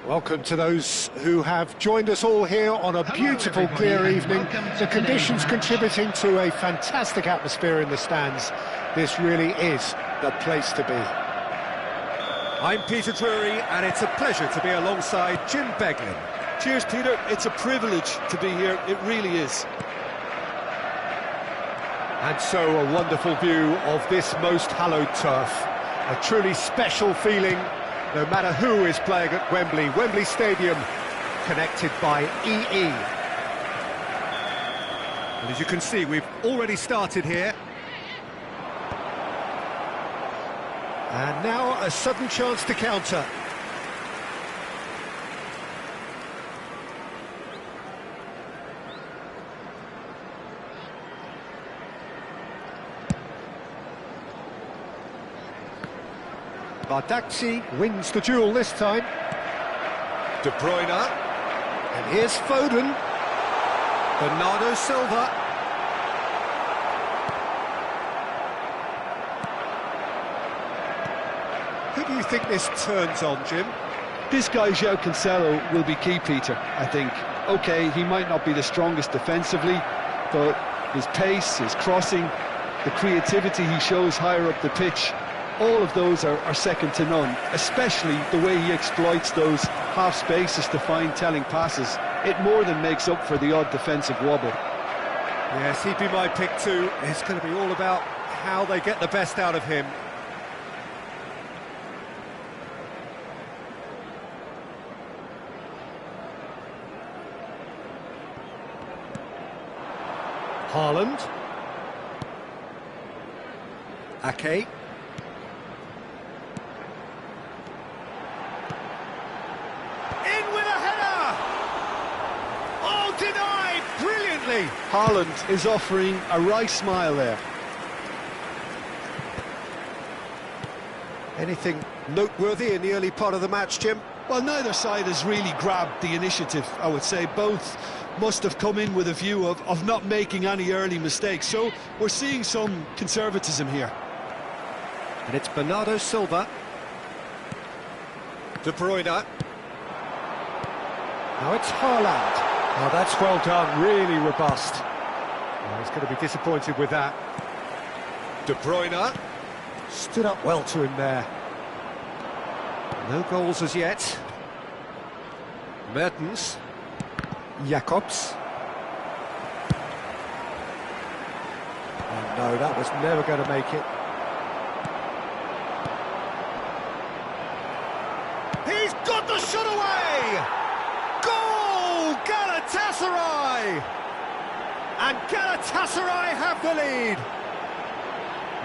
Welcome to those who have joined us all here on a beautiful, clear evening. The conditions contributing to a fantastic atmosphere in the stands. This really is the place to be. I'm Peter Drury, and it's a pleasure to be alongside Jim Beglin. Cheers, Peter. It's a privilege to be here. It really is. And so a wonderful view of this most hallowed turf. A truly special feeling, no matter who is playing at Wembley. Wembley Stadium, connected by EE. And as you can see, we've already started here. And now a sudden chance to counter. Bardakci wins the duel this time. De Bruyne. And here's Foden. Bernardo Silva. Who do you think this turns on, Jim? This guy, João Cancelo, will be key, Peter, I think. OK, he might not be the strongest defensively, but his pace, his crossing, the creativity he shows higher up the pitch, all of those are second to none, especially the way he exploits those half spaces to find telling passes. It more than makes up for the odd defensive wobble. Yes, he'd be my pick too. It's going to be all about how they get the best out of him. Haaland. Ake. Denied brilliantly. Haaland is offering a wry smile there. Anything noteworthy in the early part of the match, Jim? Well, neither side has really grabbed the initiative, I would say. Both must have come in with a view of not making any early mistakes. So we're seeing some conservatism here. And it's Bernardo Silva. De Bruyne. Now it's Haaland. Oh, that's well done, really robust. Oh, he's going to be disappointed with that. De Bruyne. Stood up well to him there. No goals as yet. Mertens. Jacobs. Oh no, that was never going to make it. He's got the shot away! Goal! Галатасарай! And Галатасарай have the lead!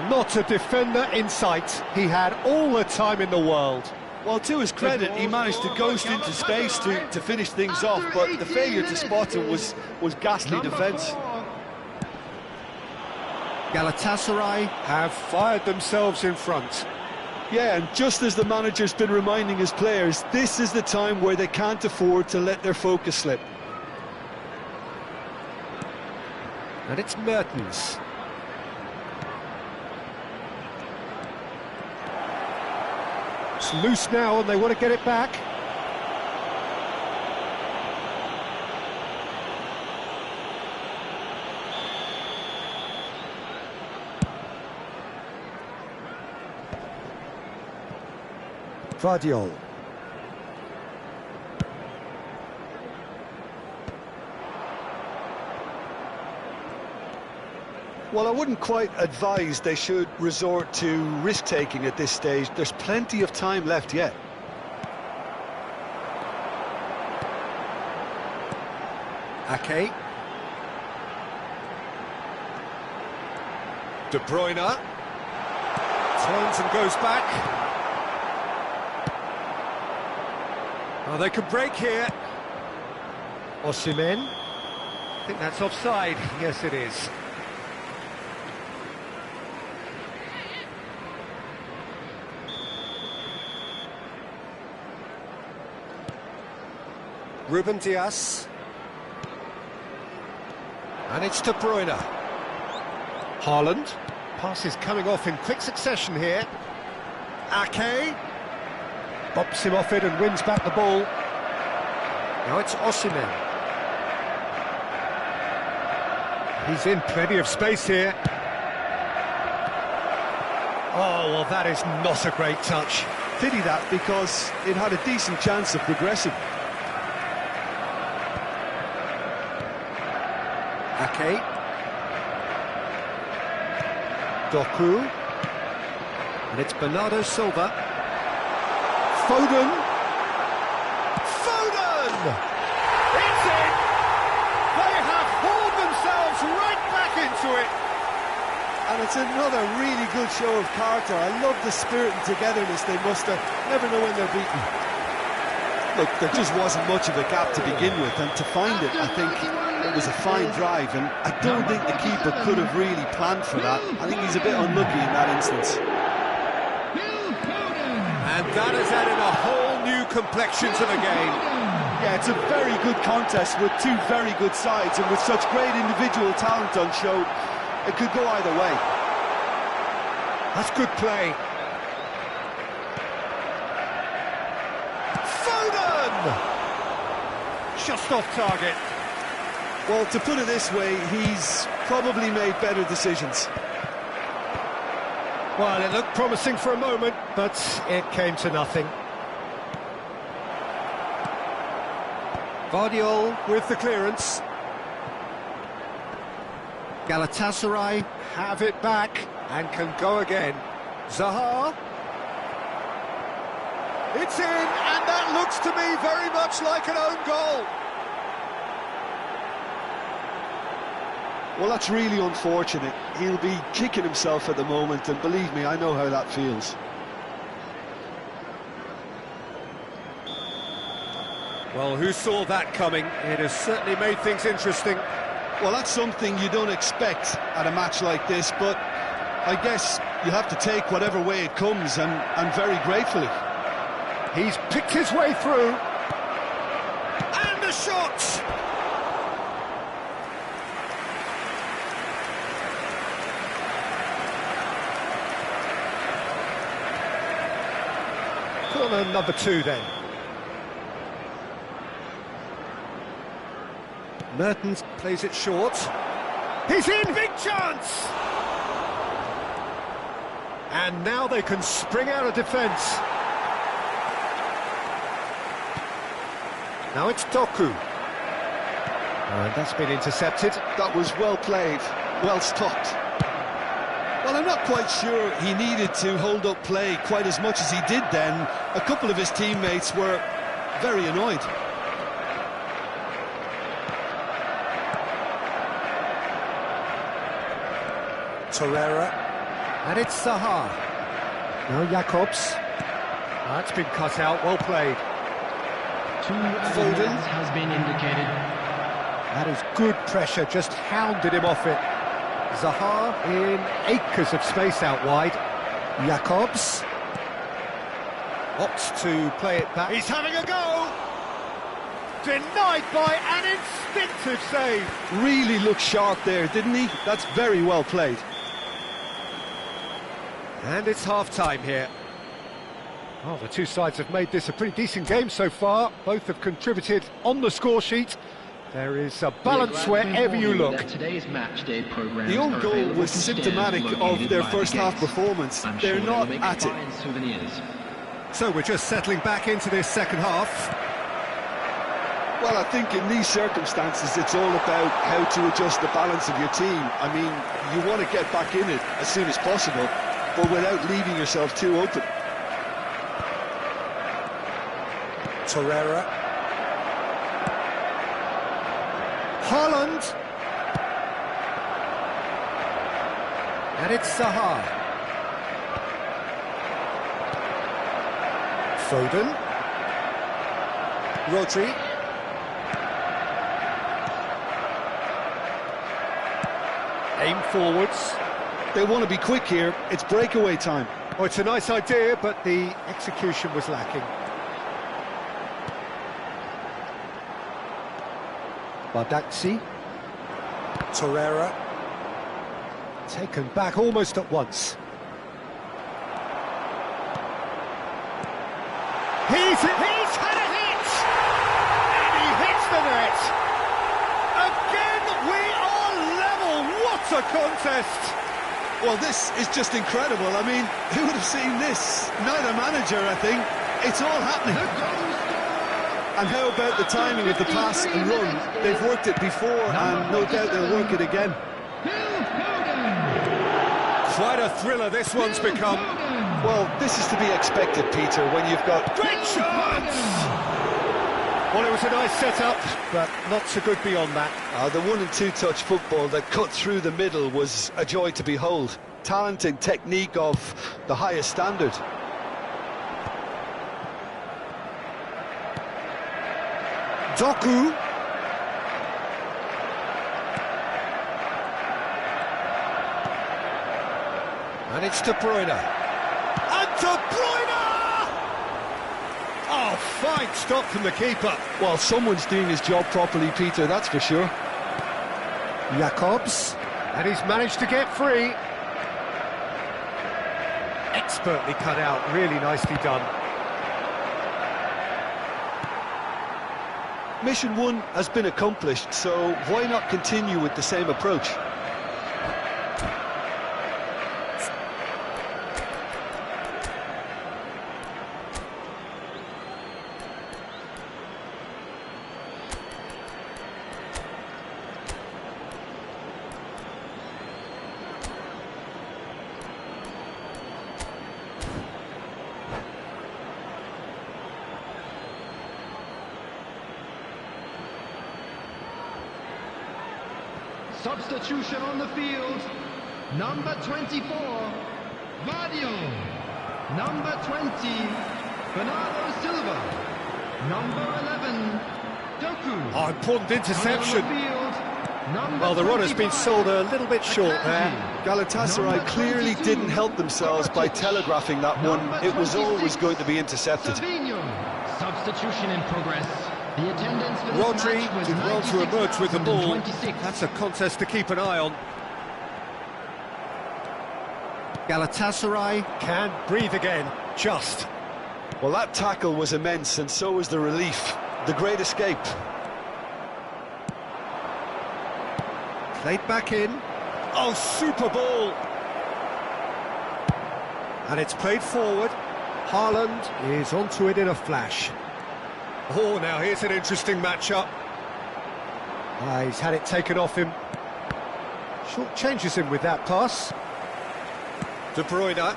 Not a defender in sight. He had all the time in the world. Well, to his credit, he managed to ghost into space to finish things off, but the failure to spot him was ghastly defence. Galatasaray have fired themselves in front. Yeah, and just as the manager's been reminding his players, this is the time where they can't afford to let their focus slip. And it's Mertens. It's loose now and they want to get it back. Vardiol. Well, I wouldn't quite advise they should resort to risk-taking at this stage. There's plenty of time left yet. Ake. De Bruyne. Turns and goes back. Oh, they could break here. Osimhen. I think that's offside. Yes, it is. Ruben Dias. And it's De Bruyne. Haaland. Passes coming off in quick succession here. Ake. Bops him off it and wins back the ball. Now it's Osimhen. He's in plenty of space here. Oh, well, that is not a great touch. Pity that, because it had a decent chance of progressing. Ake. Doku. And it's Bernardo Silva. Foden. Foden! It's in! They have hauled themselves right back into it. And it's another really good show of character. I love the spirit and togetherness they muster. Never know when they're beaten. Look, there just wasn't much of a gap to begin with, and to find it, I think it was a fine drive, and I don't think the keeper could have really planned for that. I think he's a bit unlucky in that instance. And that has added a whole new complexion to the game. Yeah, it's a very good contest with two very good sides, and with such great individual talent on show, it could go either way. That's good play. Foden! Just off target. Well, to put it this way, he's probably made better decisions. Well, it looked promising for a moment, but it came to nothing. Vardiol with the clearance. Galatasaray have it back and can go again. Zaha. It's in, and that looks to me very much like an own goal. Well, that's really unfortunate. He'll be kicking himself at the moment, and believe me, I know how that feels. Well, who saw that coming? It has certainly made things interesting. Well, that's something you don't expect at a match like this, but I guess you have to take whatever way it comes, and very gratefully. He's picked his way through. And the shot! Corner number 2 then. Mertens plays it short. He's in, big chance! And now they can spring out of defence. Now it's Doku. And that's been intercepted. That was well played, well stopped. Well, I'm not quite sure he needed to hold up play quite as much as he did then. A couple of his teammates were very annoyed. Torreira. And it's Zaha. Now Jakobs. That's been cut out, well played. Foden has been indicated. That is good pressure, just hounded him off it. Zaha in acres of space out wide. Jakobs opts to play it back. He's having a go! Denied by an instinctive save. Really looked sharp there, didn't he? That's very well played. And it's half-time here. Well, the two sides have made this a pretty decent game so far. Both have contributed on the score sheet. There is a balance wherever you look. The own goal was symptomatic of their first half performance. They're not at it. So we're just settling back into this second half. Well, I think in these circumstances it's all about how to adjust the balance of your team. I mean, you want to get back in it as soon as possible, but without leaving yourself too open. Torreira. Haaland. And it's Zaha. Foden. Rodri. Aim forwards. They want to be quick here. It's breakaway time. Oh, it's a nice idea, but the execution was lacking. Bardazzi. Torreira. Taken back almost at once. He's had a hit! And he What a contest! Well, this is just incredible. I mean, who would have seen this? Neither manager, I think. It's all happening. And how about the timing of the pass and run? They've worked it before, and no doubt they'll work it again. Quite a thriller this one's become. Well, this is to be expected, Peter, when you've got... Great chance! Well, it was a nice setup, but not so good beyond that. The 1- and 2-touch football that cut through the middle was a joy to behold. Talent and technique of the highest standard. Doku. And it's De Bruyne. And De Bruyne! Oh, fine stop from the keeper. Well, someone's doing his job properly, Peter, that's for sure. Jacobs. And he's managed to get free. Expertly cut out, really nicely done. Mission 1 has been accomplished, so why not continue with the same approach? Substitution on the field, number 24, Vadio, number 20, Bernardo Silva, number 11, Doku. Oh, important interception. Well, the run runner's been sold a little bit short there. Galatasaray clearly didn't help themselves by telegraphing that one. It was always going to be intercepted. Substitution in progress. The attendance for this Rodri match was did well to emerge with the ball. 96. That's a contest to keep an eye on. Galatasaray can breathe again, just. Well, that tackle was immense, and so was the relief. The great escape. Played back in. Oh, super ball! And it's played forward. Haaland is onto it in a flash. Oh, now here's an interesting matchup. He's had it taken off him. Short changes him with that pass. De Bruyne.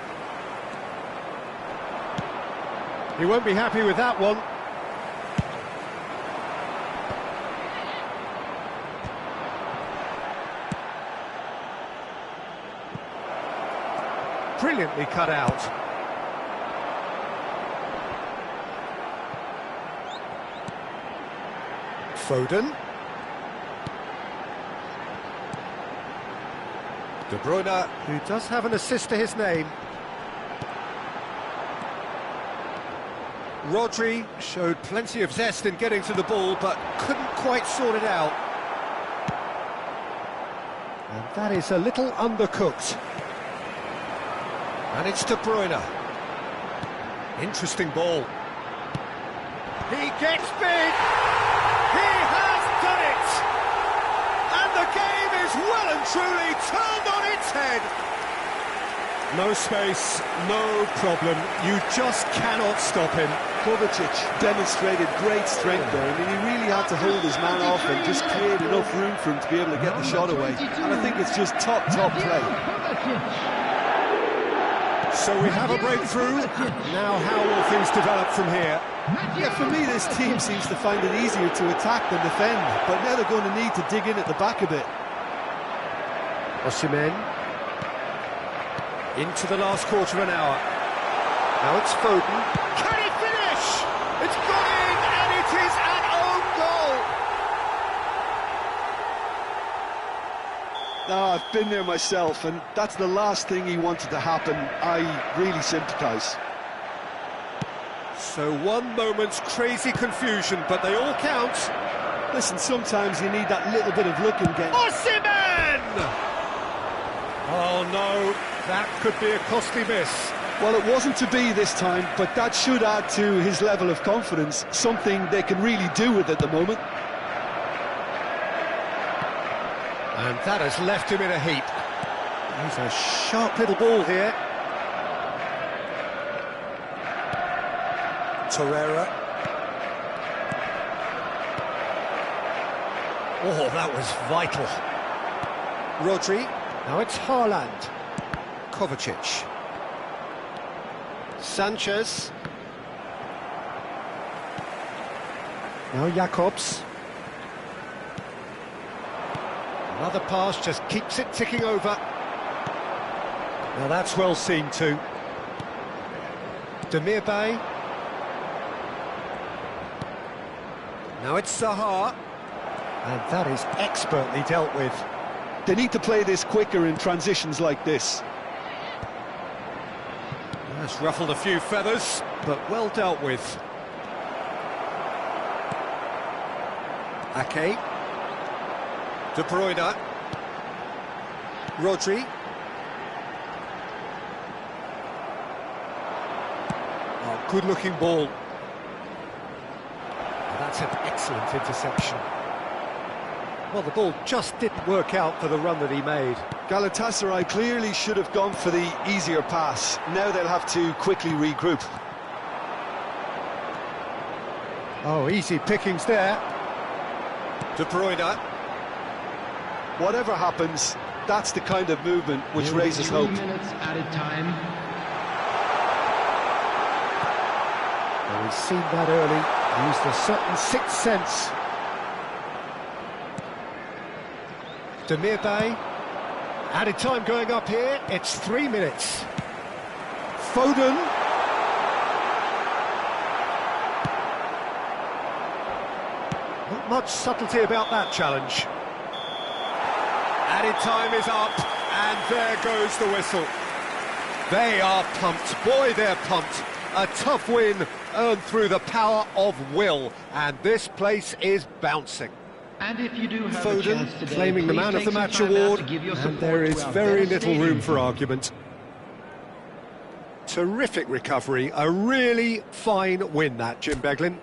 He won't be happy with that one. Brilliantly cut out. Foden. De Bruyne, who does have an assist to his name. Rodri showed plenty of zest in getting to the ball, but couldn't quite sort it out. And that is a little undercooked. And it's De Bruyne. Interesting ball. He gets big! He has done it! And the game is well and truly turned on its head! No space, no problem. You just cannot stop him. Kovacic demonstrated great strength there. I mean, he really had to hold his man off and just create enough room for him to be able to get the shot away. And I think it's just top play. So we have a breakthrough. Now how will things develop from here? Yeah, for me this team seems to find it easier to attack than defend, but now they're going to need to dig in at the back a bit. Osimhen. Into the last quarter of an hour. Now it's Foden. Can he finish? It's gone in, and it is an own goal. No, I've been there myself, and that's the last thing he wanted to happen. I really sympathise. So one moment's crazy confusion, but they all count. Listen, sometimes you need that little bit of luck and get... Osimhen! Oh no, that could be a costly miss. Well, it wasn't to be this time, but that should add to his level of confidence, something they can really do with at the moment. And that has left him in a heap. He's a sharp little ball here. Torreira. Oh, that was vital. Rodri. Now it's Haaland. Kovacic. Sanchez. Now Jakobs. Another pass just keeps it ticking over. Now that's well seen too. Demirbay. Now it's Zaha. And that is expertly dealt with. They need to play this quicker in transitions like this. That's ruffled a few feathers, but well dealt with. Ake. De Bruyne. Rodri. Oh, good-looking ball. Oh, that's an excellent interception. Well, the ball just didn't work out for the run that he made. Galatasaray clearly should have gone for the easier pass. Now they'll have to quickly regroup. Oh, easy pickings there. De Bruyne. Whatever happens, that's the kind of movement which raises hope. 3 minutes added time. Well, we've seen that early. Used a certain sixth sense. Demirbay. Added time going up here. It's 3 minutes. Foden. Not much subtlety about that challenge. Added time is up, and there goes the whistle. They are pumped. Boy, they're pumped. A tough win earned through the power of will, and this place is bouncing. And if you do have a Foden chance today, claiming the please Man of take the some Match time out award, to give your and support there to is our very best little room stadium for team. argument. Terrific recovery, a really fine win that, Jim Beglin.